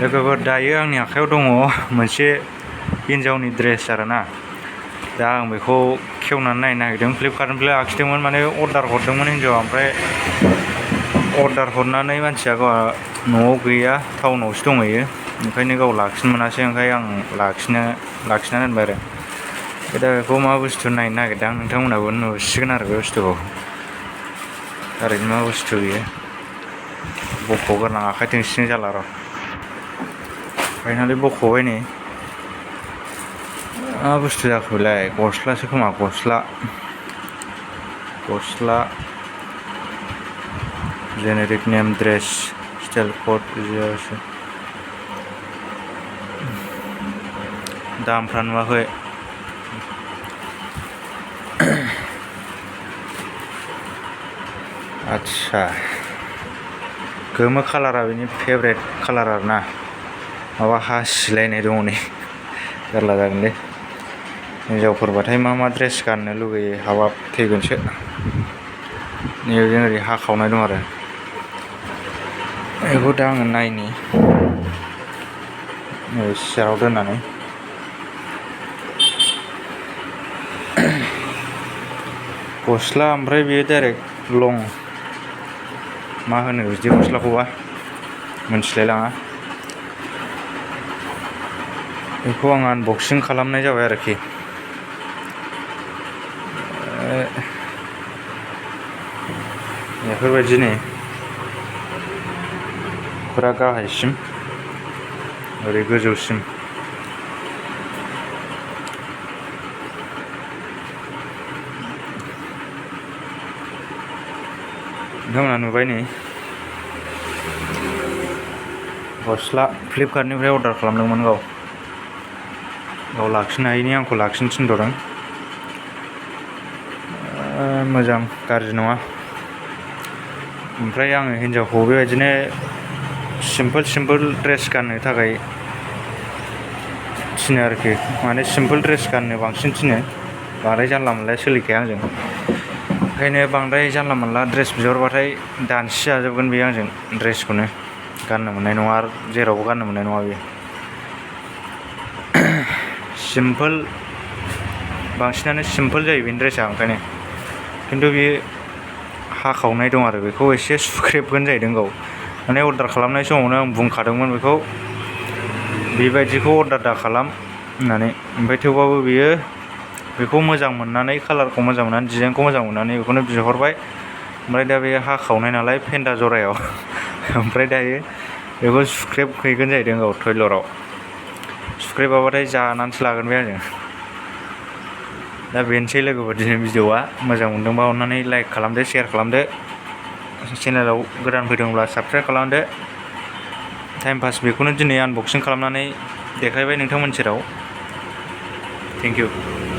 लोगोफोर दायो आंनि आखायाव दङ मोनसे हिन्जावनि ड्रेस आरोना दा आं बेखौ खेवनानै नायनो नागिरदों फ्लिपकार्टनिफ्राय आखिदोंमोन माने अर्डार हरदोंमोन हिन्जावा ओमफ्राय अर्डार हरनानै मानसिया गावहा न'आव गैया टाउनावसो दंहैयो ओंखायनो गाव लाखिनो मोनासै ओंखायनो आं लाखिना दोनबाय आरो दा बेखौ मा बुस्थु नायनो नागिरदों आं नोंथांमोनहाबो नुसिगोन आरो बे बुस्थुखौ थारैनो मा बुस्थु बियो बख'गोरनां आखाइ थोंसेजों जाला र' फाइनालि बख'बाय नै मा बुस्थु जाखो बेलाय गस्लासो खोमा गस्ला जेनेरिक नेम ड्रेस स्टाइल कोड बिदिसो दामफ्रा नुवाखै आच्छा गोमो कालारा बेनि फेभरेट कालार आरोना माबा हासिलायनाय दङ नै जारला जागोन दे हिन्जावफोरबाथाय मा ड्रेस गाननो लुगैयो हाबाब थैगोनसो नैबेजों ओरै हाखावनाय दं आरो बेखौ दा आङो नायनि नैबे सियाराव दोननानै गस्ला ओमफ्राय बेयो डाइरेक्ट लं मा होनो बिदि गस्लाखौबा मोनथिलायलाङा बेखौ आं आनबक्सिं खालामनाय जाबाय आरोखि बेफोरबायदि नै फुरा गाहायसिम ओरै गोजौसिम नोंथांमोना नुबाय नै गस्ला फ्लिपकार्टनिफ्राय अर्डार खालामदोंमोन गाव लाखिनो हायिनि आंखौ लाखिनो थिनहरदों मोजां गाज्रि नङा ओमफ्राय आङो हिन्जावखौ बेबायदिनो सिम्पोल ड्रेस गाननो थाखाय थिनो आरोखि माने सिम्पोल ड्रेस गाननो बांसिन थिनो बांद्राय जानला मोनला सोलिखाया आंजों ओंखायनो बांद्राय जानला मोनला ड्रेस बिहरबाथाय दानसि जाजोबगोन बेयो आंजों ड्रेसखौनो गाननो मोननाय नङा आरो जेरावबो गाननो मोननाय नङा बेयो सिम्पोल बांसिनानो सिम्पोल जायो बेनि ड्रेसा ओंखायनो खिन्थु बेयो हाखावनाय दं आरो बेखौ एसे सुख्रेबगोन जाहैदों गाव माने अर्डार खालामनाय समावनो आं बुंखादोंमोन बेखौ बेबायदिखौ अर्डार दा खालाम होननानै ओमफ्राय थेवबाबो बियो बेखौ मोजां मोननानै कालारखौ मोजां मोननानै डिजाइनखौ मोजां मोननानै बेखौनो बिहरबाय ओमफ्राय दा बे हाखावनाय नालाय फेन्दा जरायाव ओमफ्राय दायो बेखौ सुख्रेबहैगोन जाहैदों गाव टयलेटआव सुख्रेबाबाथाय जानानैसो लागोन बे आंजों दा बेनोसै लोगोफोर दिनै भिडिअआ मोजां मोनदोंबा अननानै लाइक खालामदो शेयार खालामदो चेनेलाव गोदान फैदोंब्ला साबस्क्राइब खालामदो टाइम पास बेखौनो दिनै आनबक्सिं खालामनानै देखायबाय नोंथांमोननि सेराव थेंक इउ